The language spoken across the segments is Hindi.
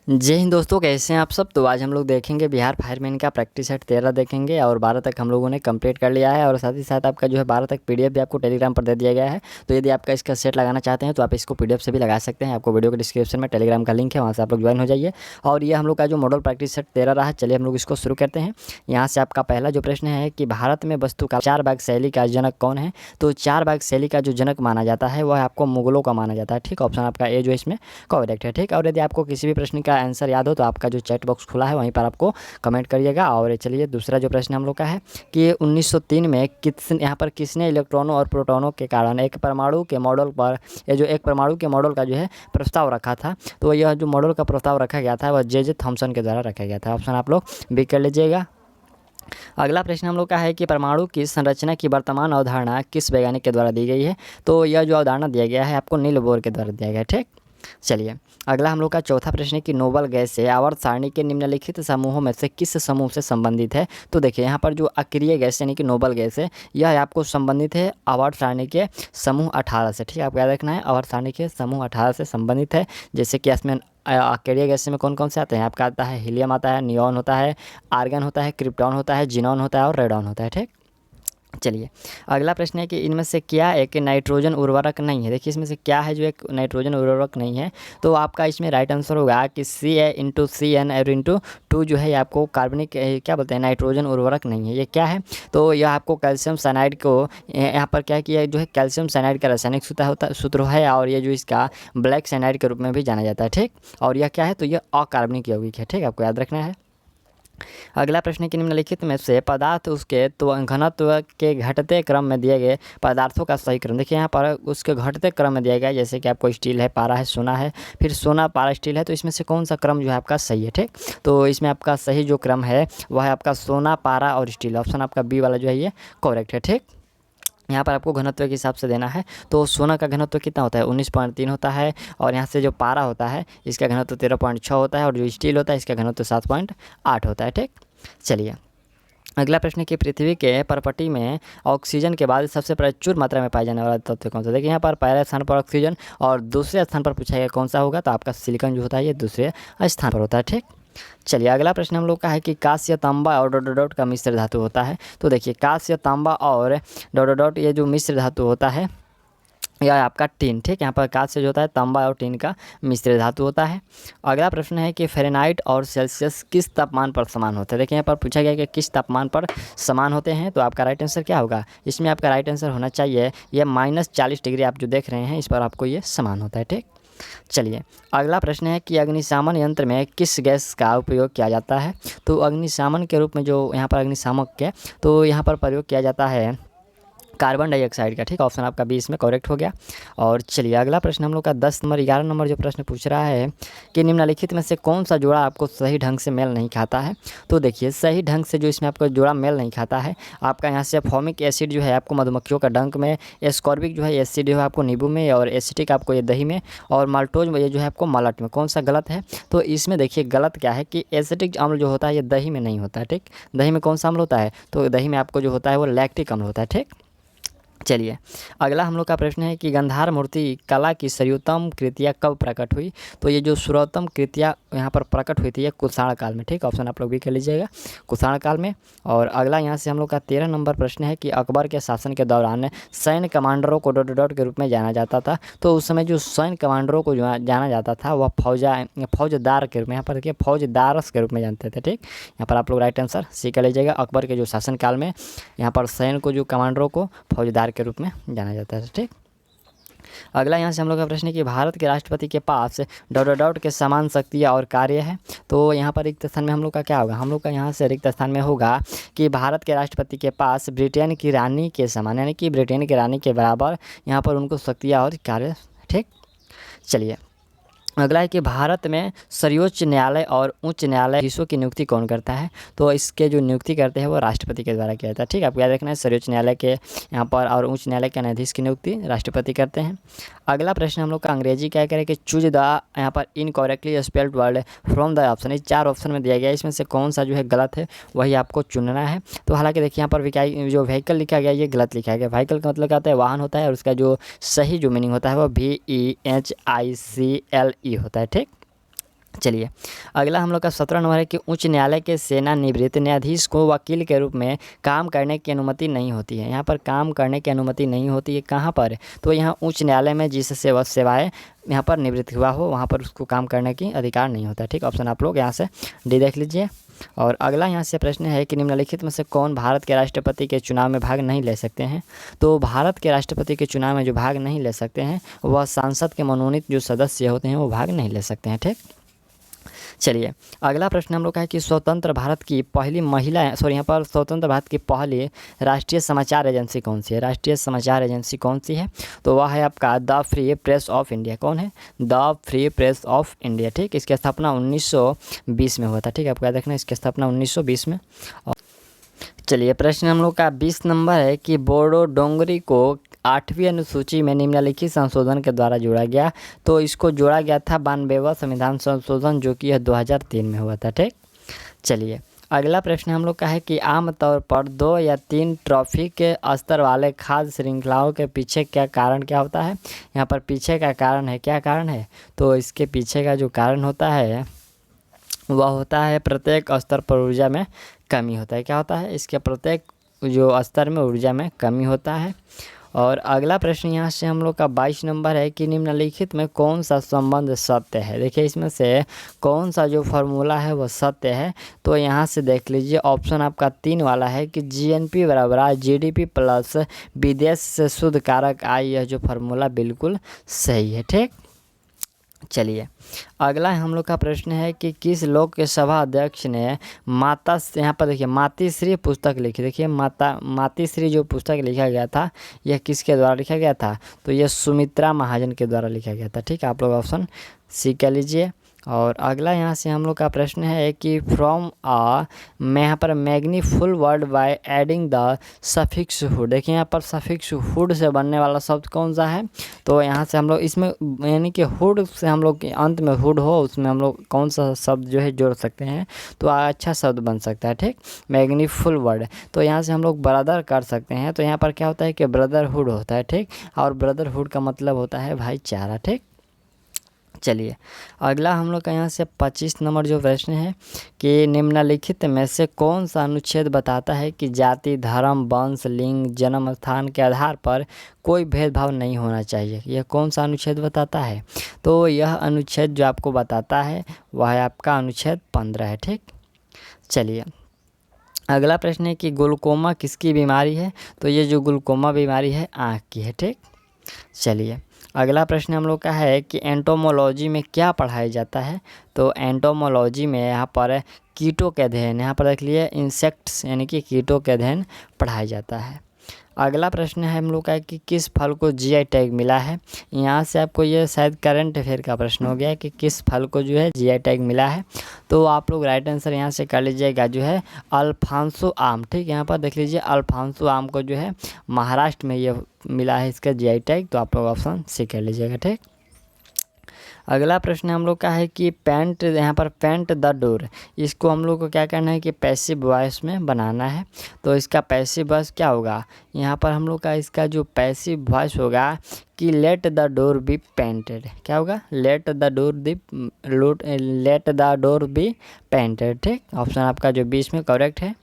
जय हिंद दोस्तों, कैसे हैं आप सब। तो आज हम लोग देखेंगे बिहार फायरमैन का प्रैक्टिस सेट 13 देखेंगे और 12 तक हम लोगों ने कंप्लीट कर लिया है। और साथ ही साथ आपका जो है 12 तक पीडीएफ भी आपको टेलीग्राम पर दे दिया गया है। तो यदि आपका इसका सेट लगाना चाहते हैं तो आप इसको पीडीएफ से भी लगा सकते हैं। आपको वीडियो के डिस्क्रिप्शन में टेलीग्राम का लिंक है, वहाँ से आप लोग ज्वाइन हो जाइए। और ये हम लोग का जो मॉडल प्रैक्टिस सेट 13 रहा है, चलिए हम लोग इसको शुरू करते हैं। यहाँ से आपका पहला जो प्रश्न है कि भारत में वस्तु का 4 भाग शैली का जनक कौन है। तो 4 भाग शैली का जो जनक माना जाता है वह आपको मुगलों का माना जाता है। ठीक, ऑप्शन आपका ए जो इसमें करेक्ट है। ठीक, और यदि आपको किसी भी प्रश्न का आंसर याद हो तो आपका जो चैट बॉक्स खुला है वहीं पर आपको कमेंट करिएगा। और चलिए दूसरा जो प्रश्न हम लोग का है कि 1903 में यहाँ पर किसने इलेक्ट्रॉनों और प्रोटॉनों के कारण एक परमाणु के मॉडल पर ये जो एक परमाणु के मॉडल का जो है प्रस्ताव रखा था। तो यह जो मॉडल का प्रस्ताव रखा गया था वह जे थॉमसन के द्वारा रखा गया था। ऑप्शन आप लोग भी कर लीजिएगा। अगला प्रश्न हम लोग का है कि परमाणु की संरचना की वर्तमान अवधारणा किस वैज्ञानिक के द्वारा दी गई है। तो यह जो अवधारणा दिया गया है आपको नील बोर के द्वारा दिया गया है। ठीक, चलिए अगला हम लोग का चौथा प्रश्न है कि नोबल गैस से आवर्त सारणी के निम्नलिखित समूहों में से किस समूह से संबंधित है। तो देखिए यहाँ पर जो अक्रिय गैस यानी कि नोबल गैस है यह आपको संबंधित है आवर्त सारणी के समूह 18 से। ठीक है, आपको याद रखना है आवर्त सारणी के समूह 18 से संबंधित है। जैसे कि इसमें अक्रिय गैस में कौन कौन से आते हैं, आपका आता है हीलियम आता है, नियॉन होता है, आर्गन होता है, क्रिप्टॉन होता है, जिनॉन होता है और रेडॉन होता है। ठीक, चलिए अगला प्रश्न है कि इनमें से क्या एक नाइट्रोजन उर्वरक नहीं है। देखिए इसमें से क्या है जो एक नाइट्रोजन उर्वरक नहीं है। तो आपका इसमें राइट आंसर होगा कि Ca*(CN) और इंटू 2 जो है ये आपको कार्बनिक क्या बोलते हैं नाइट्रोजन उर्वरक नहीं है। ये क्या है, तो यह आपको कैल्शियम साइनाइड को यहाँ पर क्या किया जो है कैल्शियम साइनाइड का रासायनिक सूत्र है और ये जो इसका ब्लैक साइनाइड के रूप में भी जाना जाता है। ठीक, और यह क्या है, तो यह अकार्बनिक यौगिक है। ठीक, आपको याद रखना है। अगला प्रश्न कि निम्नलिखित में से पदार्थ उसके तो घनत्व के घटते क्रम में दिए गए पदार्थों का सही क्रम। देखिए यहाँ पर उसके घटते क्रम में दिया गया है, जैसे कि आपको स्टील है, पारा है, सोना है, फिर सोना पारा स्टील है। तो इसमें से कौन सा क्रम जो है आपका सही है। ठीक, तो इसमें आपका सही जो क्रम है वह है आपका सोना पारा और स्टील। ऑप्शन आपका बी वाला जो है ये करेक्ट है। ठीक, यहाँ पर आपको घनत्व के हिसाब से देना है। तो सोना का घनत्व कितना होता है 19.3 होता है। और यहाँ से जो पारा होता है इसका घनत्व 13.6 होता है और जो स्टील होता है इसका घनत्व 7.8 होता है। ठीक, चलिए अगला प्रश्न है कि पृथ्वी के परपटी में ऑक्सीजन के बाद सबसे प्रचुर मात्रा में पाए जाने वाला तत्व कौन सा। देखिए यहाँ पर पहले स्थान पर ऑक्सीजन और दूसरे स्थान पर पूछा गया कौन सा होगा, तो आपका सिलिकॉन जो होता है ये दूसरे स्थान पर होता है। ठीक, चलिए अगला प्रश्न हम लोग का है कि कांस्य तांबा और डॉट डॉट का मिश्र धातु होता है। तो देखिए कांस्य तांबा और डॉट डॉट ये जो मिश्र धातु होता है यह आपका टीन। ठीक, यहाँ पर कांस्य जो होता है तांबा और टीन का मिश्र धातु होता है। अगला प्रश्न है कि फ़ारेनहाइट और सेल्सियस किस तापमान पर समान होते हैं। देखिए यहाँ पर पूछा गया कि किस तापमान पर समान होते हैं। तो आपका राइट आंसर क्या होगा, इसमें आपका राइट आंसर होना चाहिए ये -40 डिग्री आप जो देख रहे हैं इस पर आपको ये समान होता है। ठीक, चलिए अगला प्रश्न है कि अग्निशामन यंत्र में किस गैस का उपयोग किया जाता है। तो अग्निशामन के रूप में जो यहाँ पर अग्निशामक है तो यहाँ पर प्रयोग किया जाता है कार्बन डाइऑक्साइड का। ठीक, ऑप्शन आपका बी इसमें करेक्ट हो गया। और चलिए अगला प्रश्न हम लोग का 10 नंबर 11 नंबर जो प्रश्न पूछ रहा है कि निम्नलिखित में से कौन सा जोड़ा आपको सही ढंग से मेल नहीं खाता है। तो देखिए सही ढंग से जो इसमें आपका जोड़ा मेल नहीं खाता है आपका यहाँ से फॉर्मिक एसिड जो है आपको मधुमक्खियों का डंक में, एस्कॉर्बिक जो है एसिड जो है आपको नींबू में, और एसिटिक आपको ये दही में, और माल्टोज ये जो है आपको मलट में। कौन सा गलत है, तो इसमें देखिए गलत क्या है कि एसिटिक अम्ल जो होता है ये दही में नहीं होता है। ठीक, दही में कौन सा अम्ल होता है, तो दही में आपको जो होता है वो लैक्टिक अम्ल होता है। ठीक, चलिए अगला हम लोग का प्रश्न है कि गांधार मूर्ति कला की सर्वोत्तम कृतियाँ कब प्रकट हुई। तो ये जो सर्वोत्तम कृतियाँ यहाँ पर प्रकट हुई थी ये कुषाण काल में। ठीक, ऑप्शन आप लोग भी कर लीजिएगा कुषाण काल में। और अगला यहाँ से हम लोग का 13 नंबर प्रश्न है कि अकबर के शासन के दौरान सैन्य कमांडरों को डॉट डॉट के रूप में जाना जाता था। तो उस समय जो सैन्य कमांडरों को जाना जाता था वह फौजदार के रूप में, यहाँ पर देखिए फौजदारस के रूप में जानते थे। ठीक, यहाँ पर आप लोग राइट आंसर सी कर लीजिएगा। अकबर के जो शासन काल में यहाँ पर सैन्य को जो कमांडरों को फौजदार के रूप में जाना जाता है। ठीक, अगला यहाँ से हम लोग का प्रश्न है कि भारत के राष्ट्रपति के पास डॉट डॉट डॉट के समान शक्तियाँ और कार्य है। तो यहाँ पर रिक्त स्थान में हम लोग का क्या होगा, हम लोग का यहाँ से रिक्त स्थान में होगा कि भारत के राष्ट्रपति के पास ब्रिटेन की रानी के समान यानी कि ब्रिटेन की रानी के बराबर यहाँ पर उनको शक्तियाँ और कार्य। ठीक, चलिए अगला है कि भारत में सर्वोच्च न्यायालय और उच्च न्यायालय की नियुक्ति कौन करता है। तो इसके जो नियुक्ति करते हैं वो राष्ट्रपति के द्वारा किया जाता है। ठीक, आपको याद रखना है सर्वोच्च न्यायालय के यहाँ पर और उच्च न्यायालय के न्यायाधीश की नियुक्ति राष्ट्रपति करते हैं। अगला प्रश्न हम लोग का अंग्रेजी क्या करें कि चूज द यहाँ पर incorrectly spelled word from the option, इस 4 ऑप्शन में दिया गया है, इसमें से कौन सा जो है गलत है वही आपको चुनना है। तो हालांकि देखिए यहाँ पर जो व्हीकल लिखा गया ये गलत लिखा गया। व्हीकल का मतलब क्या होता है, वाहन होता है, और उसका जो सही जो मीनिंग होता है वो VEHICLE होता है। ठीक, चलिए अगला हम लोग का 17 नंबर है कि उच्च न्यायालय के सेवानिवृत्त न्यायाधीश को वकील के रूप में काम करने की अनुमति नहीं होती है। यहाँ पर काम करने की अनुमति नहीं होती है कहाँ पर? तो यहाँ उच्च न्यायालय में जिस सेवाएं यहाँ पर निवृत्त हुआ हो वहाँ पर उसको काम करने की अधिकार नहीं होता। ठीक, ऑप्शन आप लोग यहाँ से डी देख लीजिए। और अगला यहाँ से प्रश्न है कि निम्नलिखित में से कौन भारत के राष्ट्रपति के चुनाव में भाग नहीं ले सकते हैं? तो भारत के राष्ट्रपति के चुनाव में जो भाग नहीं ले सकते हैं वह सांसद के मनोनीत जो सदस्य होते हैं वो भाग नहीं ले सकते हैं। ठीक, चलिए अगला प्रश्न हम लोग का है कि स्वतंत्र भारत की पहली महिला यहाँ पर स्वतंत्र भारत की पहली राष्ट्रीय समाचार एजेंसी कौन सी है? राष्ट्रीय समाचार एजेंसी कौन सी है? तो वह है आपका the free press of India. कौन है? The free press of India. ठीक, इसकी स्थापना 1920 में हुआ था। ठीक, आपको याद रखना इसकी स्थापना 1920 में। चलिए प्रश्न हम लोग का 20 नंबर है कि बोडो डोंगरी को 8वीं अनुसूची में निम्नलिखित संशोधन के द्वारा जोड़ा गया। तो इसको जोड़ा गया था 92वां संविधान संशोधन जो कि 2003 में हुआ था। ठीक, चलिए अगला प्रश्न हम लोग का है कि आमतौर पर 2 या 3 ट्रॉफी के स्तर वाले खाद्य श्रृंखलाओं के पीछे क्या कारण क्या होता है? यहाँ पर पीछे का कारण है, क्या कारण है? तो इसके पीछे का जो कारण होता है वह होता है प्रत्येक स्तर पर ऊर्जा में कमी होता है। क्या होता है? इसके प्रत्येक जो स्तर में ऊर्जा में कमी होता है। और अगला प्रश्न यहाँ से हम लोग का 22 नंबर है कि निम्नलिखित में कौन सा संबंध सत्य है? देखिए इसमें से कौन सा जो फार्मूला है वो सत्य है? तो यहाँ से देख लीजिए ऑप्शन आपका 3 वाला है कि जीएनपी बराबर जीडीपी प्लस विदेश से शुद्ध कारक आय, यह जो फार्मूला बिल्कुल सही है। ठीक, चलिए अगला हम लोग का प्रश्न है कि किस लोकसभा अध्यक्ष ने माता, यहाँ पर देखिए मातृश्री पुस्तक लिखी। देखिए मातृश्री जो पुस्तक लिखा गया था यह किसके द्वारा लिखा गया था? तो यह सुमित्रा महाजन के द्वारा लिखा गया था। ठीक, आप लोग ऑप्शन सी कह लीजिए। और अगला यहाँ से हम लोग का प्रश्न है कि फ्रॉम मैं यहाँ पर मैग्नीफुल word by adding the suffix hood. देखिए यहाँ पर सफिक्स हुड से बनने वाला शब्द कौन सा है? तो यहाँ से हम लोग इसमें यानी कि हुड से हम लोग के अंत में हुड हो उसमें हम लोग कौन सा शब्द जो है जोड़ सकते हैं तो अच्छा शब्द बन सकता है। ठीक, मैग्नीफुल वर्ड। तो यहाँ से हम लोग ब्रदर कर सकते हैं। तो यहाँ पर क्या होता है कि ब्रदरहुड होता है। ठीक, और ब्रदरहुड का मतलब होता है भाईचारा। ठीक, चलिए अगला हम लोग का यहाँ से 25 नंबर जो प्रश्न है कि निम्नलिखित में से कौन सा अनुच्छेद बताता है कि जाति, धर्म, वंश, लिंग, जन्म स्थान के आधार पर कोई भेदभाव नहीं होना चाहिए? यह कौन सा अनुच्छेद बताता है? तो यह अनुच्छेद जो आपको बताता है वह है आपका अनुच्छेद 15 है। ठीक, चलिए अगला प्रश्न है कि ग्लूकोमा किसकी बीमारी है? तो ये जो ग्लूकोमा बीमारी है आँख की है। ठीक, चलिए अगला प्रश्न हम लोग का है कि एंटोमोलॉजी में क्या पढ़ाया जाता है? तो एंटोमोलॉजी में यहाँ पर कीटों के अध्ययन, यहाँ पर देख लिए इंसेक्ट्स यानी कि कीटों के अध्ययन पढ़ाया जाता है। अगला प्रश्न है हम लोग का कि किस फल को जीआई टैग मिला है? यहाँ से आपको ये शायद करंट अफेयर का प्रश्न हो गया कि किस फल को जो है जीआई टैग मिला है। तो आप लोग राइट आंसर यहाँ से कर लीजिएगा जो है अल्फांसो आम। ठीक, यहाँ पर देख लीजिए अल्फांसो आम को जो है महाराष्ट्र में ये मिला है इसका जीआई टैग। तो आप लोग ऑप्शन सी कर लीजिएगा। ठीक, अगला प्रश्न हम लोग का है कि पेंट, यहाँ पर पेंट द डोर, इसको हम लोग को क्या करना है कि पैसिव वॉइस में बनाना है। तो इसका पैसिव वॉइस क्या होगा? यहाँ पर हम लोग का इसका जो पैसिव वॉइस होगा कि let the door be painted. क्या होगा? Let the door be painted. ठीक, ऑप्शन आपका जो 20 में करेक्ट है।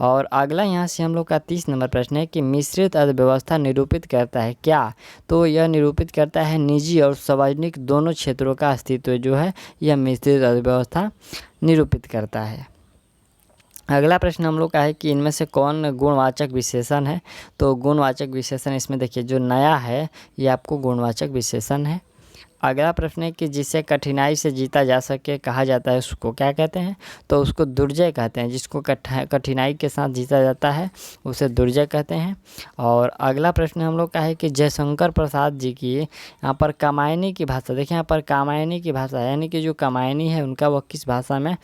और अगला यहाँ से हम लोग का 30 नंबर प्रश्न है कि मिश्रित अर्थव्यवस्था निरूपित करता है क्या? तो यह निरूपित करता है निजी और सार्वजनिक दोनों क्षेत्रों का अस्तित्व जो है यह मिश्रित अर्थव्यवस्था निरूपित करता है। अगला प्रश्न हम लोग का है कि इनमें से कौन गुणवाचक विशेषण है? तो गुणवाचक विशेषण इसमें देखिए जो नया है ये आपको गुणवाचक विशेषण है। अगला प्रश्न है कि जिसे कठिनाई से जीता जा सके कहा जाता है उसको क्या कहते हैं? तो उसको दुर्जय कहते हैं। जिसको कठिनाई के साथ जीता जाता है उसे दुर्जय कहते हैं। और अगला प्रश्न हम लोग का है कि जयशंकर प्रसाद जी की यहाँ पर कामायनी की भाषा, देखिए यहाँ पर कामायनी की भाषा यानी कि जो कामायनी है उनका वह किस भाषा में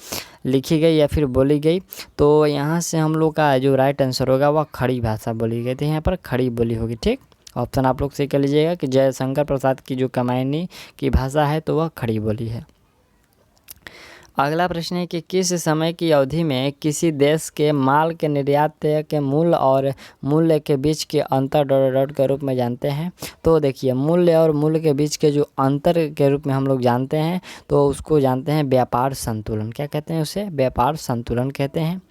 लिखी गई या फिर बोली गई? तो यहाँ से हम लोग का जो राइट आंसर होगा वह खड़ी भाषा बोली गई थी, यहाँ पर खड़ी बोली होगी। ठीक, ऑप्शन आप लोग सही कर लीजिएगा कि जयशंकर प्रसाद की जो कामायनी की भाषा है तो वह खड़ी बोली है। अगला प्रश्न है कि किस समय की अवधि में किसी देश के माल के निर्यात के मूल्य और मूल्य के बीच के अंतर डॉट डॉट के रूप में जानते हैं। तो देखिए, मूल्य और मूल्य के बीच के जो अंतर के रूप में हम लोग जानते हैं तो उसको जानते हैं व्यापार संतुलन। क्या कहते हैं उसे? व्यापार संतुलन कहते हैं।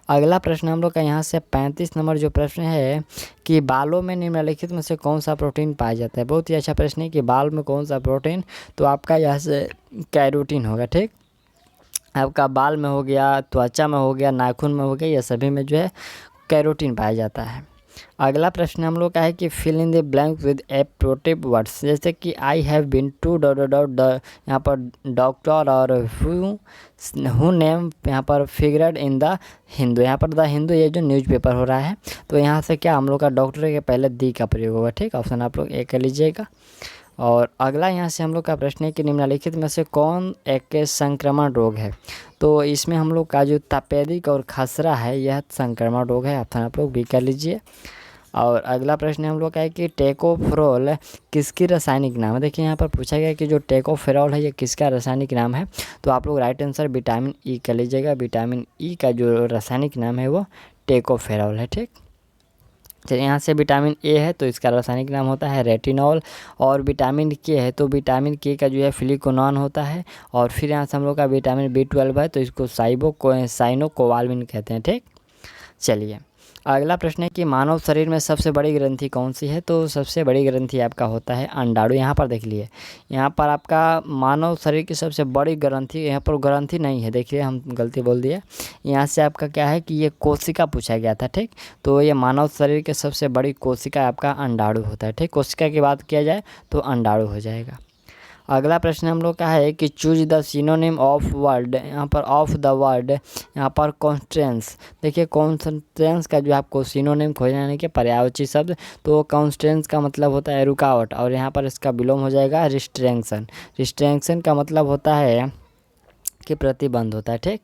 अगला प्रश्न हम लोग का यहाँ से 35 नंबर जो प्रश्न है कि बालों में निम्नलिखित में से कौन सा प्रोटीन पाया जाता है। बहुत ही अच्छा प्रश्न है कि बाल में कौन सा प्रोटीन, तो आपका यहाँ से कैरोटीन होगा। ठीक, आपका बाल में हो गया, त्वचा में हो गया, नाखून में हो गया, ये सभी में जो है कैरोटीन पाया जाता है। अगला प्रश्न हम लोग का है कि fill in the blank with appropriate words. जैसे कि I have been to dot dot dot, यहाँ पर डॉक्टर और हु नेम यहाँ पर फिगरेड इन द हिंदू। यहाँ पर द हिंदू ये जो न्यूज़पेपर हो रहा है, तो यहाँ से क्या हम लोग का डॉक्टर के पहले दी का प्रयोग होगा। ठीक, ऑप्शन आप लोग ए कर लीजिएगा। और अगला यहाँ से हम लोग का प्रश्न है कि निम्नलिखित में से कौन एक संक्रमण रोग है। तो इसमें हम लोग का जो तपेदिक और खसरा है यह संक्रमण रोग है। ऑप्शन आप लोग भी कर लीजिए। और अगला प्रश्न हम लोग का है कि टेकोफेरोल किसकी रासायनिक नाम है। देखिए, यहाँ पर पूछा गया कि जो टेकोफेरोल है ये किसका रासायनिक नाम है। तो आप लोग राइट आंसर विटामिन ई कर लीजिएगा। विटामिन ई का जो रासायनिक नाम है वो टेकोफेरोल है। ठीक, चलिए, यहाँ से विटामिन ए है तो इसका रासायनिक नाम होता है रेटिनॉल। और विटामिन के है तो विटामिन के का जो है फ्लिकोनॉन होता है। और फिर यहाँ से हम लोग का विटामिन B12 है तो इसको साइनोकोबालामिन कहते हैं। ठीक, चलिए, अगला प्रश्न है कि मानव शरीर में सबसे बड़ी ग्रंथि कौन सी है। तो सबसे बड़ी ग्रंथि आपका होता है अंडाणु। यहाँ पर देख लिए, यहाँ पर आपका मानव शरीर की सबसे बड़ी ग्रंथि, यहाँ पर ग्रंथि नहीं है, देखिए हम गलती बोल दिए। यहाँ से आपका क्या है कि ये कोशिका पूछा गया था। ठीक, तो ये मानव शरीर के सबसे बड़ी कोशिका आपका अंडाणु होता है। ठीक, कोशिका की बात किया जाए तो अंडाणु हो जाएगा। अगला प्रश्न हम लोग का है कि choose the synonym of word. यहाँ पर ऑफ द वर्ड, यहाँ पर कॉन्स्टेंस। देखिए, कॉन्स्टेंस का जो आपको सिनोनिम खोजना यानी कि पर्यायवाची शब्द, तो कॉन्स्टेंस का मतलब होता है रुकावट और यहाँ पर इसका विलोम हो जाएगा रिस्ट्रेंक्शन। रिस्ट्रेंक्शन का मतलब होता है कि प्रतिबंध होता है। ठीक,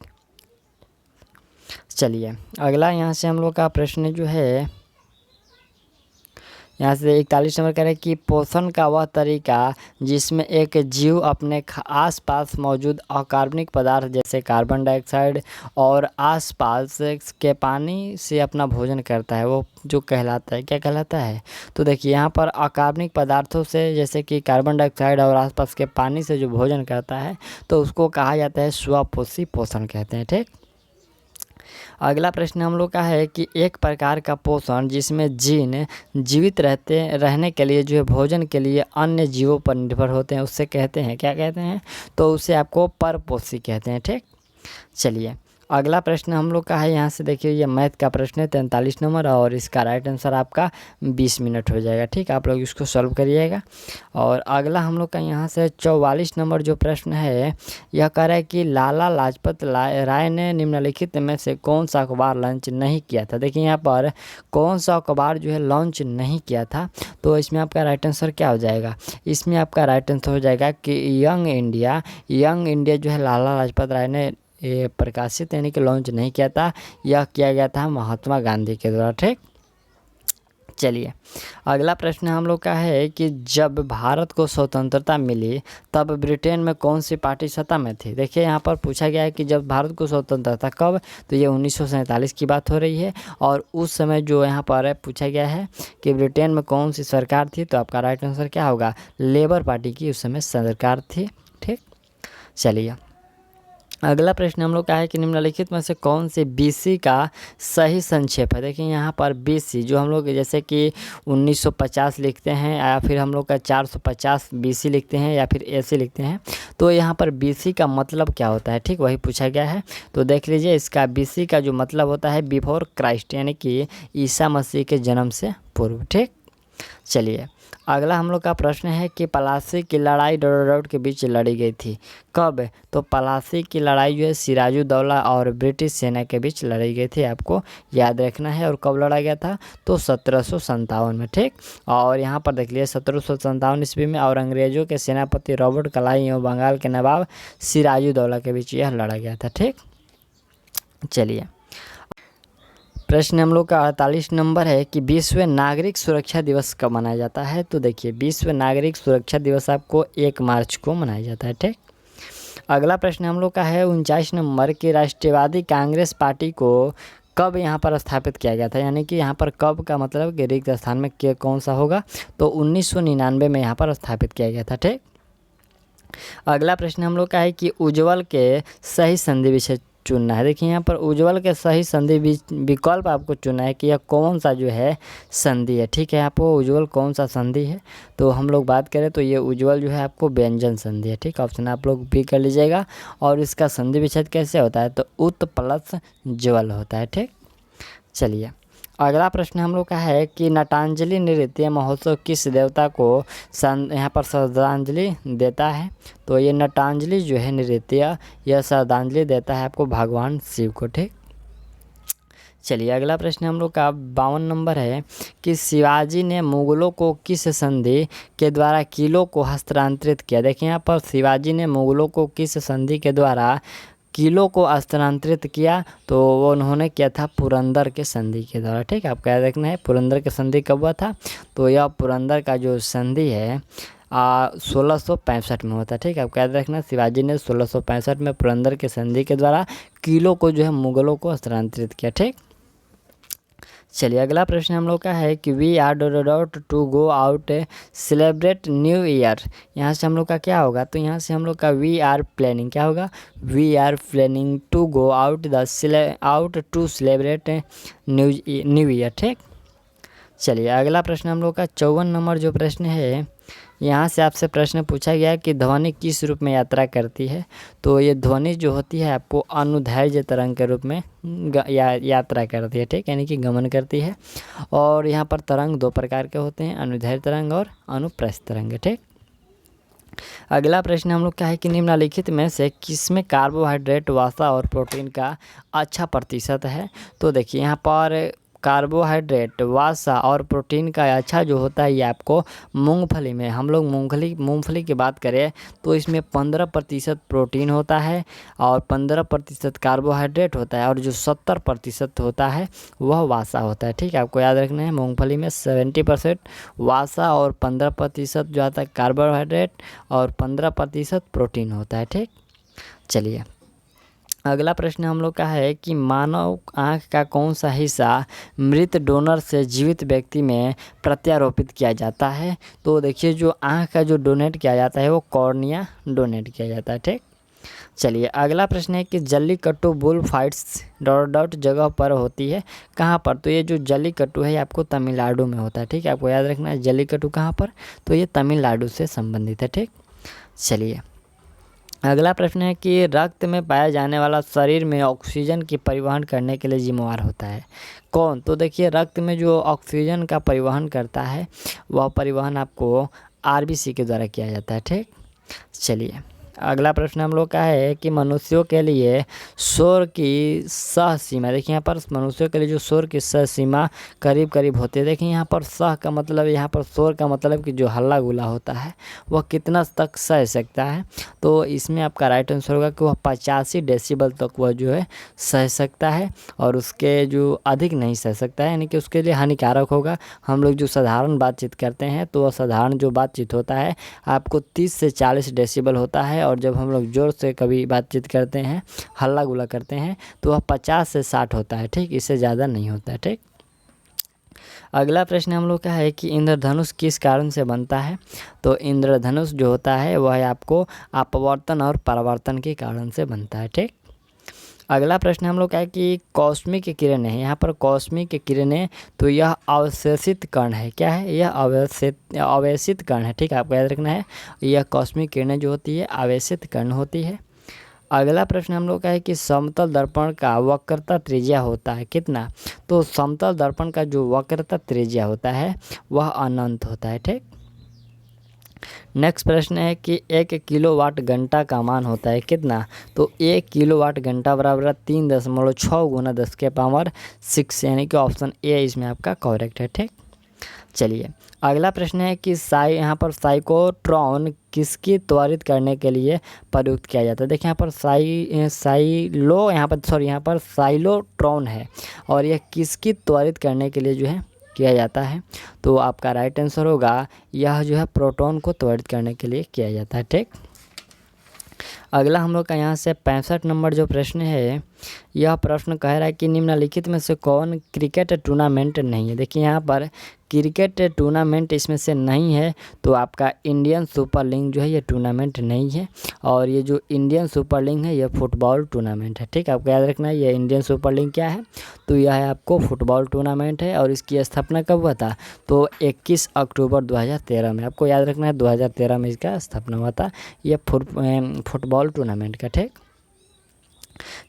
चलिए, अगला यहाँ से हम लोग का प्रश्न जो है यहाँ से 41 नंबर कह रहे हैं कि पोषण का वह तरीका जिसमें एक जीव अपने आसपास मौजूद अकार्बनिक पदार्थ जैसे कार्बन डाइऑक्साइड और आसपास के पानी से अपना भोजन करता है, वो जो कहलाता है, क्या कहलाता है। तो देखिए, यहाँ पर अकार्बनिक पदार्थों से जैसे कि कार्बन डाइऑक्साइड और आसपास के पानी से जो भोजन करता है तो उसको कहा जाता है स्वपोषी पोषण कहते हैं। ठीक, अगला प्रश्न हम लोग का है कि एक प्रकार का पोषण जिसमें जीन जीवित रहने के लिए जो है भोजन के लिए अन्य जीवों पर निर्भर होते हैं उससे कहते हैं, क्या कहते हैं। तो उसे आपको परपोषी कहते हैं। ठीक, चलिए, अगला प्रश्न हम लोग का है यहाँ से देखिए, ये मैथ का प्रश्न है 43 नंबर और इसका राइट आंसर आपका 20 मिनट हो जाएगा। ठीक, आप लोग इसको सॉल्व करिएगा। और अगला हम लोग का यहाँ से 44 नंबर जो प्रश्न है यह कह रहा है कि लाला लाजपत राय ने निम्नलिखित में से कौन सा अखबार लॉन्च नहीं किया था। देखिए, यहाँ पर कौन सा अखबार जो है लॉन्च नहीं किया था, तो इसमें आपका राइट आंसर क्या हो जाएगा। इसमें आपका राइट आंसर हो जाएगा कि यंग इंडिया। यंग इंडिया जो है लाला लाजपत राय ने ये प्रकाशित यानी कि लॉन्च नहीं किया था, यह किया गया था महात्मा गांधी के द्वारा। ठीक, चलिए, अगला प्रश्न हम लोग का है कि जब भारत को स्वतंत्रता मिली तब ब्रिटेन में कौन सी पार्टी सत्ता में थी। देखिए, यहाँ पर पूछा गया है कि जब भारत को स्वतंत्रता कब, तो ये 1947 की बात हो रही है। और उस समय जो यहाँ पर पूछा गया है कि ब्रिटेन में कौन सी सरकार थी, तो आपका राइट आंसर क्या होगा, लेबर पार्टी की उस समय सरकार थी। ठीक, चलिए, अगला प्रश्न हम लोग का है कि निम्नलिखित में से कौन से BC का सही संक्षेप है। देखिए, यहाँ पर BC जो हम लोग जैसे कि 1950 लिखते हैं या फिर हम लोग का 450 BC लिखते हैं या फिर AC लिखते हैं, तो यहाँ पर BC का मतलब क्या होता है। ठीक, वही पूछा गया है। तो देख लीजिए, इसका BC का जो मतलब होता है बिफोर क्राइस्ट यानी कि ईसा मसीह के जन्म से पूर्व। ठीक, चलिए, अगला हम लोग का प्रश्न है कि पलासी की लड़ाई डॉट के बीच लड़ी गई थी कब। तो पलासी की लड़ाई जो है सिराजुद्दौला और ब्रिटिश सेना के बीच लड़ी गई थी, आपको याद रखना है। और कब लड़ा गया था, तो 1757 में। ठीक, और यहाँ पर देख लिए 1757 ईस्वी में और अंग्रेजों के सेनापति रॉबर्ट क्लाइव और बंगाल के नवाब सिराजुद्दौला के बीच यह लड़ा गया था। ठीक, चलिए, प्रश्न हम लोग का 48 नंबर है कि विश्व नागरिक सुरक्षा दिवस कब मनाया जाता है। तो देखिए, विश्व नागरिक सुरक्षा दिवस आपको 1 मार्च को मनाया जाता है। ठीक, अगला प्रश्न हम लोग का है 39 नंबर की राष्ट्रवादी कांग्रेस पार्टी को कब यहाँ पर स्थापित किया गया था, यानी कि यहाँ पर कब का मतलब कि रिक्त स्थान में कौन सा होगा, तो 1999 में यहाँ पर स्थापित किया गया था। ठीक। अगला प्रश्न हम लोग का है कि उज्ज्वल के सही संधि विषय चुनना है। देखिए यहाँ पर उज्ज्वल के सही संधि विकल्प आपको चुनना है कि यह कौन सा जो है संधि है। ठीक है, आपको उज्ज्वल कौन सा संधि है, तो हम लोग बात करें तो ये उज्ज्वल जो है आपको व्यंजन संधि है। ठीक, ऑप्शन आप लोग भी कर लीजिएगा। और इसका संधि विच्छेद कैसे होता है, तो उत प्लस ज्वल होता है। ठीक, चलिए अगला प्रश्न हम लोग का है कि नटांजलि नृत्य महोत्सव किस देवता को यहाँ पर श्रद्धांजलि देता है, तो ये नटांजलि जो है नृत्य यह श्रद्धांजलि देता है आपको भगवान शिव को। ठीक, चलिए अगला प्रश्न हम लोग का 52 नंबर है कि शिवाजी ने मुगलों को किस संधि के द्वारा किलों को हस्तांतरित किया। देखिए यहाँ पर शिवाजी ने मुगलों को किस संधि के द्वारा किलों को हस्तांतरित किया, तो वो उन्होंने किया था पुरंदर के संधि के द्वारा। ठीक, आपको याद रखना है पुरंदर के संधि कब हुआ था, तो यह पुरंदर का जो संधि है 1665 में होता है। ठीक, आपको याद रखना शिवाजी ने 1665 में पुरंदर के संधि के द्वारा किलों को जो है मुगलों को हस्तांतरित किया। ठीक, चलिए अगला प्रश्न हम लोग का है कि we are dot to go out celebrate new year. यहाँ से हम लोग का क्या होगा, तो यहाँ से हम लोग का वी आर प्लानिंग क्या होगा, we are planning to go out to celebrate new year. ठीक, चलिए अगला प्रश्न हम लोग का 54 नंबर जो प्रश्न है, यहाँ से आपसे प्रश्न पूछा गया है कि ध्वनि किस रूप में यात्रा करती है, तो ये ध्वनि जो होती है आपको अनुदैर्ध्य तरंग के रूप में यात्रा करती है। ठीक, यानी कि गमन करती है। और यहाँ पर तरंग दो प्रकार के होते हैं, अनुदैर्ध्य तरंग और अनुप्रस्थ तरंग। ठीक, अगला प्रश्न हम लोग क्या है कि निम्नलिखित में से किसमें कार्बोहाइड्रेट, वसा और प्रोटीन का अच्छा प्रतिशत है, तो देखिए यहाँ पर कार्बोहाइड्रेट, वसा और प्रोटीन का अच्छा जो होता है ये आपको मूंगफली में, हम लोग मूंगफली की बात करें तो इसमें 15% प्रोटीन होता है और 15% कार्बोहाइड्रेट होता है और जो 70% होता है वह वसा होता है। ठीक है, आपको याद रखना है मूंगफली में 70% वसा और 15% जो आता है कार्बोहाइड्रेट और 15% प्रोटीन होता है। ठीक, चलिए अगला प्रश्न हम लोग का है कि मानव आँख का कौन सा हिस्सा मृत डोनर से जीवित व्यक्ति में प्रत्यारोपित किया जाता है, तो देखिए जो आँख का जो डोनेट किया जाता है वो कॉर्निया डोनेट किया जाता है। ठीक, चलिए अगला प्रश्न है कि जल्लीकट्टू बुल फाइट्स डॉट जगह पर होती है कहाँ पर, तो ये जो जल्लीकट्टू है आपको तमिलनाडु में होता है। ठीक है, आपको याद रखना है जल्लीकट्टू कहाँ पर, तो ये तमिलनाडु से संबंधित है। ठीक, चलिए अगला प्रश्न है कि रक्त में पाया जाने वाला शरीर में ऑक्सीजन की परिवहन करने के लिए जिम्मेवार होता है कौन, तो देखिए रक्त में जो ऑक्सीजन का परिवहन करता है वह परिवहन आपको आरबीसी के द्वारा किया जाता है। ठीक, चलिए अगला प्रश्न हम लोग का है कि मनुष्यों के लिए शोर की सह सीमा, देखिए यहाँ पर मनुष्यों के लिए जो शोर की सह सीमा करीब करीब होती है। देखिए यहाँ पर सह का मतलब, यहाँ पर शोर का मतलब कि जो हल्ला गुला होता है वह कितना तक सह सकता है, तो इसमें आपका राइट आंसर होगा कि वह 85 डेसिबल तक वह जो है सह सकता है और उसके जो अधिक नहीं सह सकता है, यानी कि उसके लिए हानिकारक होगा। हम लोग जो साधारण बातचीत करते हैं तो वह साधारण जो बातचीत होता है आपको 30 से 40 डेसिबल होता है और जब हम लोग ज़ोर से कभी बातचीत करते हैं, हल्ला गुला करते हैं, तो वह 50 से 60 होता है। ठीक, इससे ज़्यादा नहीं होता है। ठीक, अगला प्रश्न हम लोग का है कि इंद्रधनुष किस कारण से बनता है, तो इंद्रधनुष जो होता है वह आपको अपवर्तन और परावर्तन के कारण से बनता है। ठीक, अगला प्रश्न हम लोग का है कि कॉस्मिक किरणें है, यहाँ पर कॉस्मिक किरणें, तो यह अवशेषित कण है। क्या है, यह अवशेषित कण है। ठीक है, आपको याद रखना है यह कॉस्मिक किरणें जो होती है अवशेषित कण होती है। अगला प्रश्न हम लोग का है कि समतल दर्पण का वक्रता त्रिज्या होता है कितना, तो समतल दर्पण का जो वक्रता त्रिज्या होता है वह अनंत होता है। ठीक, नेक्स्ट प्रश्न है कि 1 किलोवाट घंटा का मान होता है कितना, तो 1 किलोवाट घंटा बराबर 3.6 गुना 10 के पावर 6, यानी कि ऑप्शन ए इसमें आपका करेक्ट है। ठीक, चलिए अगला प्रश्न है कि यहाँ पर साइक्लोट्रॉन किसकी त्वरित करने के लिए प्रयुक्त किया जाता है। देखिए यहाँ पर साइलोट्रॉन है और यह किसकी त्वरित करने के लिए जो है किया जाता है, तो आपका राइट आंसर होगा यह जो है प्रोटॉन को त्वरित करने के लिए किया जाता है। ठीक, अगला हम लोग का यहाँ से 65 नंबर जो प्रश्न है, यह प्रश्न कह रहा है कि निम्नलिखित में से कौन क्रिकेट टूर्नामेंट नहीं है। देखिए यहाँ पर क्रिकेट टूर्नामेंट इसमें से नहीं है, तो आपका इंडियन सुपर लीग जो है ये टूर्नामेंट नहीं है। और ये जो इंडियन सुपर लीग है ये फुटबॉल टूर्नामेंट है। ठीक है, आपको याद रखना है ये इंडियन सुपर लीग क्या है, तो यह है आपको फुटबॉल टूर्नामेंट है। और इसकी स्थापना कब हुआ था, तो 21 अक्टूबर 2013 में। आपको याद रखना है 2013 में इसका स्थापना हुआ था, ये फुटबॉल टूर्नामेंट का। ठीक,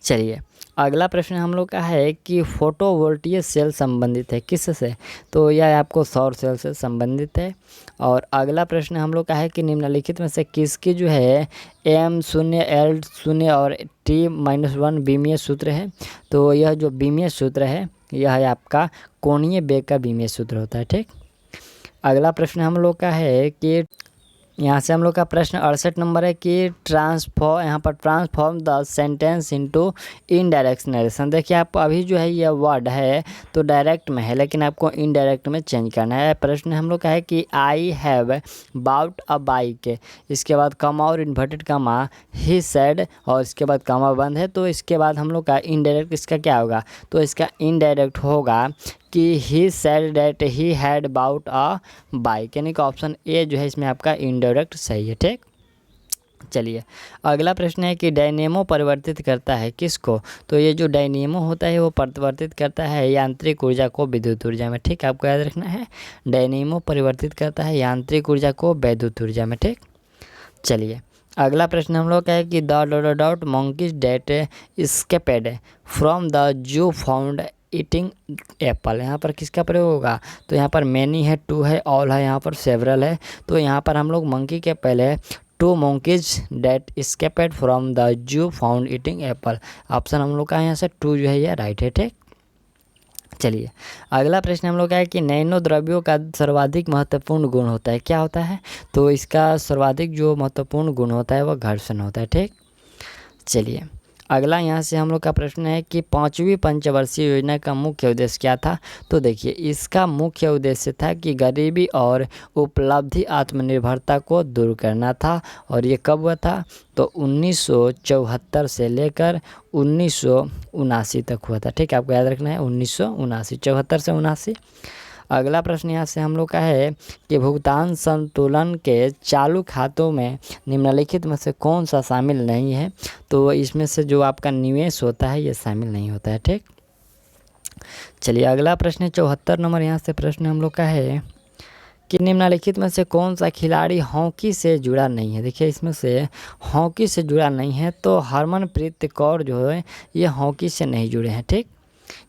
चलिए अगला प्रश्न हम लोग का है कि फोटोवोल्टिक सेल संबंधित है किससे, तो यह आपको सौर सेल से संबंधित है। और अगला प्रश्न हम लोग का है कि निम्नलिखित में से किसकी जो है M0 L0 और T-1 बीमीय सूत्र है, तो यह जो बीमीय सूत्र है यह है आपका कोणीय बेग का बीमीय सूत्र होता है। ठीक, अगला प्रश्न हम लोग का है कि यहाँ से हम लोग का प्रश्न 68 नंबर है कि यहाँ पर transform the sentence into indirect narration. देखिए आप अभी जो है ये वर्ड है तो डायरेक्ट में है, लेकिन आपको इनडायरेक्ट में चेंज करना है। प्रश्न हम लोग का है कि I have bought a bike, इसके बाद कमा और इन्वर्टेड कमा ही सेड, और इसके बाद कमा बंद है, तो इसके बाद हम लोग का इनडायरेक्ट इसका क्या होगा, तो इसका इनडायरेक्ट होगा कि he said that he had bought a bike, यानी कि ऑप्शन ए जो है इसमें आपका इनडायरेक्ट सही है। ठीक, चलिए अगला प्रश्न है कि डायनेमो परिवर्तित करता है किसको, तो ये जो डायनेमो होता है वो परिवर्तित करता है यांत्रिक ऊर्जा को विद्युत ऊर्जा में। ठीक, आपको याद रखना है डायनेमो परिवर्तित करता है यांत्रिक ऊर्जा को विद्युत ऊर्जा में। ठीक, चलिए अगला प्रश्न हम लोग का है कि the monkeys that escaped from the zoo found eating apple, यहाँ पर किसका प्रयोग होगा, तो यहाँ पर मैनी है, टू है, ऑल है, यहाँ पर सेवरल है। तो यहाँ पर हम लोग मंकी के पहले two monkeys that escaped from the zoo found eating apple, option हम लोग का यहाँ से टू जो है ये राइट है। ठीक, चलिए अगला प्रश्न हम लोग का है कि नैनो द्रव्यों का सर्वाधिक महत्वपूर्ण गुण होता है, क्या होता है, तो इसका सर्वाधिक जो महत्वपूर्ण गुण होता है वह घर्षण होता है। ठीक, चलिए अगला यहाँ से हम लोग का प्रश्न है कि 5वीं पंचवर्षीय योजना का मुख्य उद्देश्य क्या था, तो देखिए इसका मुख्य उद्देश्य था कि गरीबी और उपलब्धि आत्मनिर्भरता को दूर करना था। और ये कब हुआ था, तो 1974 से लेकर 1979 तक हुआ था। ठीक है, आपको याद रखना है 1979, 74 से 79। अगला प्रश्न यहाँ से हम लोग का है कि भुगतान संतुलन के चालू खातों में निम्नलिखित में से कौन सा शामिल नहीं है, तो इसमें से जो आपका निवेश होता है ये शामिल नहीं होता है। ठीक, चलिए अगला प्रश्न 74 नंबर यहाँ से प्रश्न हम लोग का है कि निम्नलिखित में से कौन सा खिलाड़ी हॉकी से जुड़ा नहीं है। देखिए इसमें से हॉकी से जुड़ा नहीं है, तो हरमनप्रीत कौर जो है ये हॉकी से नहीं जुड़े हैं। ठीक,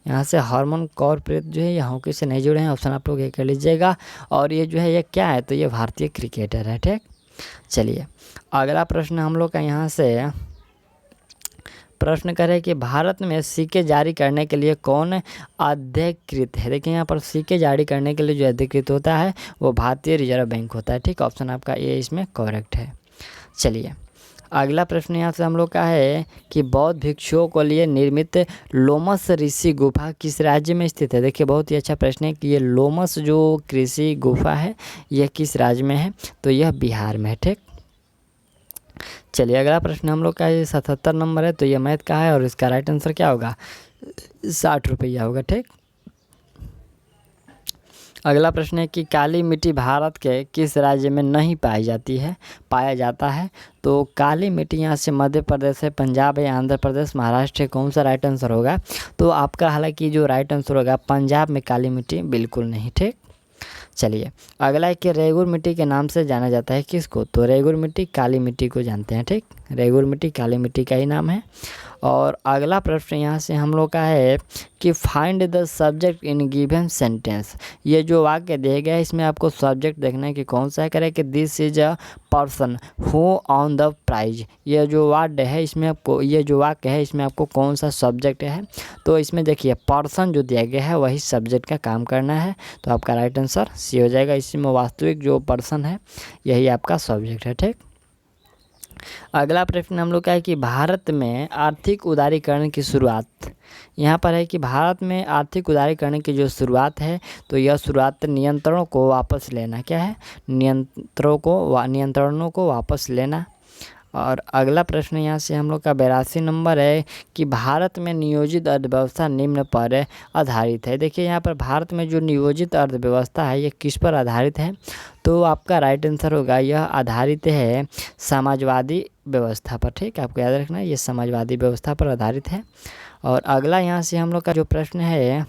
यहाँ से हरमन कौर प्रीत जो है ये हॉकी से नहीं जुड़े हैं, ऑप्शन आप लोग ये कर लीजिएगा। और ये जो है ये क्या है, तो ये भारतीय क्रिकेटर है। ठीक, चलिए अगला प्रश्न हम लोग का यहाँ से प्रश्न करें कि भारत में सिक्के जारी करने के लिए कौन अधिकृत है। देखिए यहाँ पर सिक्के जारी करने के लिए जो अधिकृत होता है वो भारतीय रिजर्व बैंक होता है। ठीक, ऑप्शन आपका ए इसमें करेक्ट है। चलिए अगला प्रश्न यहाँ से हम लोग का है कि बौद्ध भिक्षुओं को लिए निर्मित लोमस ऋषि गुफा किस राज्य में स्थित है। देखिए बहुत ही अच्छा प्रश्न है कि ये लोमस जो ऋषि गुफा है यह किस राज्य में है, तो यह बिहार में है। ठीक, चलिए अगला प्रश्न हम लोग का ये 77 नंबर है, तो ये मैथ का है और इसका राइट आंसर क्या होगा, 60 रुपया होगा। ठीक, अगला प्रश्न है कि काली मिट्टी भारत के किस राज्य में नहीं पाया जाता है, तो काली मिट्टी यहाँ से मध्य प्रदेश है, पंजाब है, आंध्र प्रदेश, महाराष्ट्र है, कौन सा राइट आंसर होगा, तो आपका हालांकि जो राइट आंसर होगा पंजाब में काली मिट्टी बिल्कुल नहीं। ठीक, चलिए अगला है कि रेगुर मिट्टी के नाम से जाना जाता है किसको, तो रेगुर मिट्टी काली मिट्टी को जानते हैं। ठीक, रेगुर मिट्टी काली मिट्टी का ही नाम है। और अगला प्रश्न यहाँ से हम लोग का है कि find the subject in given sentence. ये जो वाक्य दिए गए इसमें आपको सब्जेक्ट देखना है कि कौन सा है, करें कि this is a person who won the prize. ये जो वर्ड है इसमें आपको, ये जो वाक्य है इसमें आपको कौन सा सब्जेक्ट है, तो इसमें देखिए पर्सन जो दिया गया है वही सब्जेक्ट का काम करना है, तो आपका राइट आंसर सी हो जाएगा। इसमें वास्तविक जो पर्सन है यही आपका सब्जेक्ट है। ठीक, अगला प्रश्न हम लोग का है कि भारत में आर्थिक उदारीकरण की शुरुआत, यहाँ पर है कि भारत में आर्थिक उदारीकरण की जो शुरुआत है तो यह शुरुआत नियंत्रणों को वापस लेना, क्या है, नियंत्रणों को वापस लेना। और अगला प्रश्न यहाँ से हम लोग का 82 नंबर है कि भारत में नियोजित अर्थव्यवस्था निम्न पर आधारित है। देखिए यहाँ पर भारत में जो नियोजित अर्थव्यवस्था है ये किस पर आधारित है, तो आपका राइट आंसर होगा यह आधारित है समाजवादी व्यवस्था पर। ठीक है, आपको याद रखना है ये समाजवादी व्यवस्था पर आधारित है। और अगला यहाँ से हम लोग का जो प्रश्न है,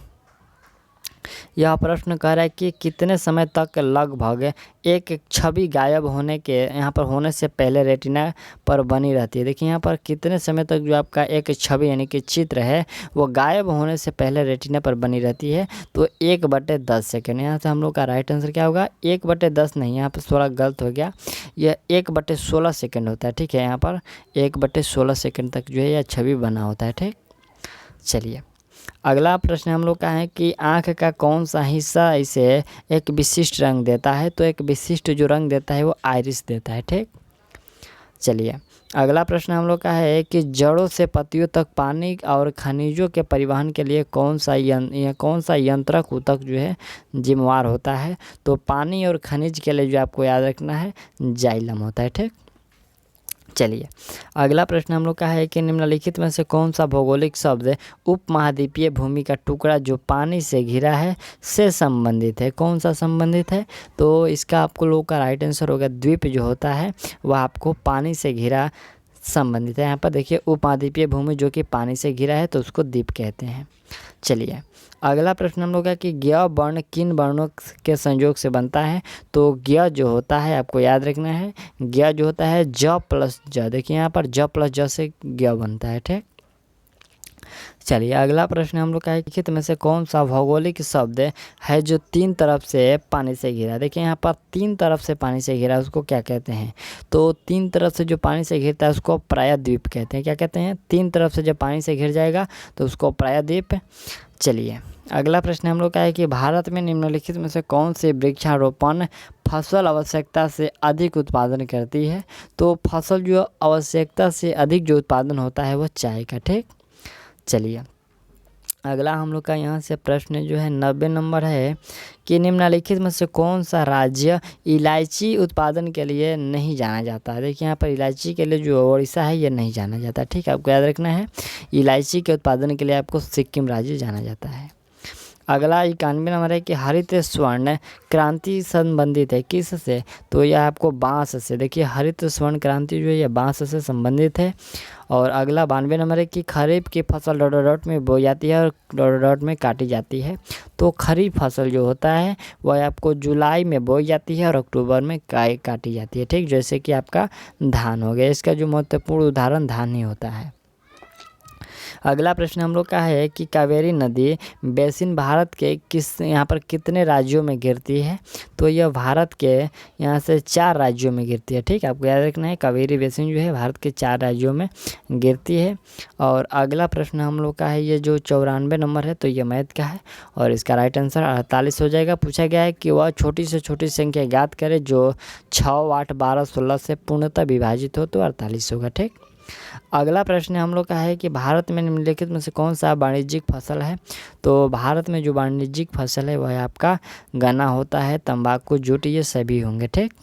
यह प्रश्न कह रहा है कि कितने समय तक लगभग एक छवि गायब होने के यहाँ पर होने से पहले रेटिना पर बनी रहती है। देखिए यहाँ पर कितने समय तक जो आपका एक छवि यानी कि चित्र है वो गायब होने से पहले रेटिना पर बनी रहती है, तो 1/10 सेकेंड। यहाँ से हम लोग का राइट आंसर क्या होगा, 1/10 नहीं, यहाँ पर थोड़ा गलत हो गया, यह 1/16 सेकेंड होता है। ठीक है, यहाँ पर 1/16 सेकेंड तक जो है यह छवि बना होता है। ठीक, चलिए अगला प्रश्न हम लोग का है कि आँख का कौन सा हिस्सा इसे एक विशिष्ट रंग देता है, तो एक विशिष्ट जो रंग देता है वो आइरिस देता है। ठीक, चलिए अगला प्रश्न हम लोग का है कि जड़ों से पत्तियों तक पानी और खनिजों के परिवहन के लिए कौन सा यंत्रक ऊतक जो है जिम्मेवार होता है, तो पानी और खनिज के लिए जो आपको याद रखना है जाइलम होता है। ठीक, चलिए अगला प्रश्न हम लोग का है कि निम्नलिखित में से कौन सा भौगोलिक शब्द उपमहाद्वीपीय भूमि का टुकड़ा जो पानी से घिरा है से संबंधित है, कौन सा संबंधित है, तो इसका आपको लोग का राइट आंसर होगा द्वीप जो होता है वह आपको पानी से घिरा संबंधित है। यहाँ पर देखिए उपमहाद्वीपीय भूमि जो कि पानी से घिरा है तो उसको द्वीप कहते हैं। चलिए अगला प्रश्न हम लोग का कि ज्ञ वर्ण किन वर्णों के संयोग से बनता है, तो ज्ञ जो होता है आपको याद रखना है ज्ञ जो होता है ज प्लस ज। देखिए यहाँ पर ज प्लस ज से ज्ञ बनता है। ठीक, चलिए अगला प्रश्न हम लोग का है कि में से कौन सा भौगोलिक शब्द है जो 3 तरफ से पानी से घिरा। देखिए यहाँ पर 3 तरफ से पानी से घिरा उसको क्या कहते हैं, तो 3 तरफ से जो पानी से घिरता है उसको प्रायद्वीप कहते हैं। क्या कहते हैं, 3 तरफ से जब पानी से घिर जाएगा तो उसको प्रायद्वीप। चलिए अगला प्रश्न हम लोग का है कि भारत में निम्नलिखित में से कौन सी वृक्षारोपण फसल आवश्यकता से अधिक उत्पादन करती है, तो फसल जो आवश्यकता से अधिक जो उत्पादन होता है वो चाय का। ठीक, चलिए अगला हम लोग का यहाँ से प्रश्न जो है 90 नंबर है कि निम्नलिखित में से कौन सा राज्य इलायची उत्पादन के लिए नहीं जाना जाता है। देखिए यहाँ पर इलायची के लिए जो उड़ीसा है ये नहीं जाना जाता। ठीक है, आपको याद रखना है इलायची के उत्पादन के लिए आपको सिक्किम राज्य जाना जाता है। अगला 91 नंबर है कि हरित स्वर्ण क्रांति संबंधित है किस से, तो यह आपको बांस से। देखिए हरित स्वर्ण क्रांति जो है यह बांस से संबंधित है। और अगला 92 नंबर है कि खरीफ की फसल डॉट में बोई जाती है और डॉट में काटी जाती है, तो खरीफ फसल जो होता है वह आपको जुलाई में बोई जाती है और अक्टूबर में काटी जाती है। ठीक, जैसे कि आपका धान हो गया, इसका जो महत्वपूर्ण उदाहरण धान ही होता है। अगला प्रश्न हम लोग का है कि कावेरी नदी बेसिन भारत के यहाँ पर कितने राज्यों में गिरती है, तो यह भारत के यहाँ से 4 राज्यों में गिरती है। ठीक है, आपको याद रखना है कावेरी बेसिन जो है भारत के 4 राज्यों में गिरती है। और अगला प्रश्न हम लोग का है ये जो 94 नंबर है, तो ये मैथ का है और इसका राइट आंसर 48 हो जाएगा। पूछा गया है कि वह छोटी से छोटी संख्या ज्ञात करे जो 6, 8, 12, 16 से पूर्णतः विभाजित हो, तो 48 होगा। ठीक, अगला प्रश्न हम लोग का है कि भारत में निम्नलिखित में से कौन सा वाणिज्यिक फसल है, तो भारत में जो वाणिज्यिक फसल है वह आपका गन्ना होता है, तंबाकू, जूट ये सभी होंगे। ठीक,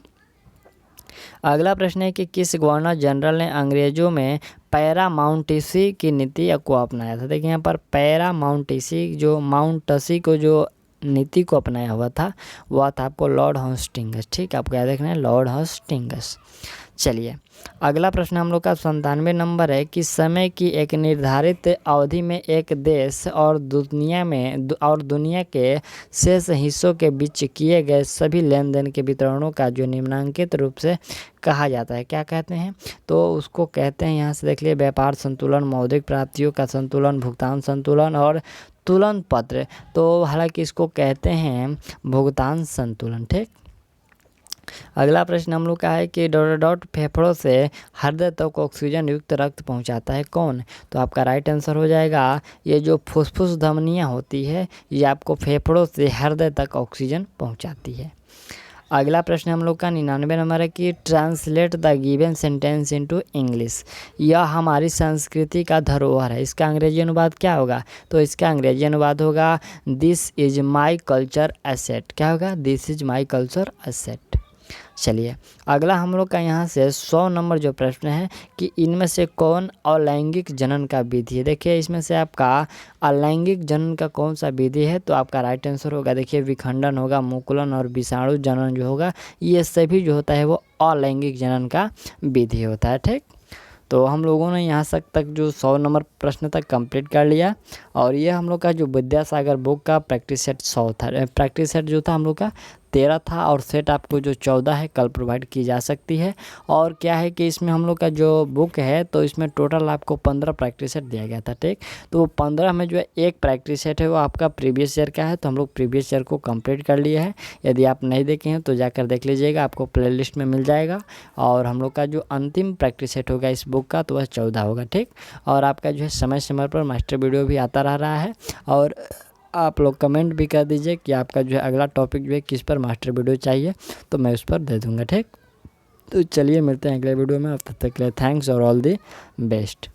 अगला प्रश्न है कि किस गवर्नर जनरल ने अंग्रेजों में पैरामाउंटेसी की नीति को अपनाया था। देखिए यहाँ पर पैरामाउंटेसी जो माउंटसी को जो नीति को अपनाया हुआ था वह था आपको लॉर्ड हॉस्टिंगस। ठीक, आपको याद रखना है लॉर्ड हॉस्टिंगस। चलिए अगला प्रश्न हम लोग का 97 नंबर है कि समय की एक निर्धारित अवधि में एक देश और दुनिया के शेष हिस्सों के बीच किए गए सभी लेन देन के वितरणों का जो निम्नांकित रूप से कहा जाता है क्या कहते हैं, तो उसको कहते हैं यहाँ से देख लिए व्यापार संतुलन, मौद्रिक प्राप्तियों का संतुलन, भुगतान संतुलन और तुलन पत्र। तो हालांकि इसको कहते हैं भुगतान संतुलन। ठीक, अगला प्रश्न हम लोग का है कि डॉट फेफड़ों से हृदय तक ऑक्सीजन युक्त रक्त पहुंचाता है कौन, तो आपका राइट आंसर हो जाएगा ये जो फुसफुस धमनियाँ होती है ये आपको फेफड़ों से हृदय तक ऑक्सीजन पहुंचाती है। अगला प्रश्न हम लोग का 99 नंबर है कि translate the given sentence into English. यह हमारी संस्कृति का धरोहर है, इसका अंग्रेजी अनुवाद क्या होगा, तो इसका अंग्रेजी अनुवाद होगा this is my culture asset. क्या होगा, this is my culture asset. चलिए अगला हम लोग का यहाँ से 100 नंबर जो प्रश्न है कि इनमें से कौन अलैंगिक जनन का विधि है। देखिए इसमें से आपका अलैंगिक जनन का कौन सा विधि है, तो आपका राइट आंसर होगा देखिए विखंडन होगा, मुकुलन और विषाणु जनन जो होगा, ये सभी जो होता है वो अलैंगिक जनन का विधि होता है। ठीक, तो हम लोगों ने यहाँ तक जो 100 नंबर प्रश्न तक कंप्लीट कर लिया। और ये हम लोग का जो विद्यासागर बुक का प्रैक्टिस सेट 100 था, प्रैक्टिस सेट जो था हम लोग का 13 था, और सेट आपको जो 14 है कल प्रोवाइड की जा सकती है। और क्या है कि इसमें हम लोग का जो बुक है तो इसमें टोटल आपको 15 प्रैक्टिस सेट दिया गया था। ठीक, तो 15 में जो है एक प्रैक्टिस सेट है वो आपका प्रीवियस ईयर का है, तो हम लोग प्रीवियस ईयर को कंप्लीट कर लिए हैं। यदि आप नहीं देखे हैं तो जाकर देख लीजिएगा, आपको प्ले लिस्ट में मिल जाएगा। और हम लोग का जो अंतिम प्रैक्टिस सेट होगा इस बुक का तो वह 14 होगा। ठीक, और आपका जो है समय समय पर मास्टर वीडियो भी आता रह रहा है। और आप लोग कमेंट भी कर दीजिए कि आपका जो है अगला टॉपिक जो है किस पर मास्टर वीडियो चाहिए, तो मैं उस पर दे दूँगा। ठीक, तो चलिए मिलते हैं अगले वीडियो में, अब तक के लिए थैंक्स और ऑल दी बेस्ट।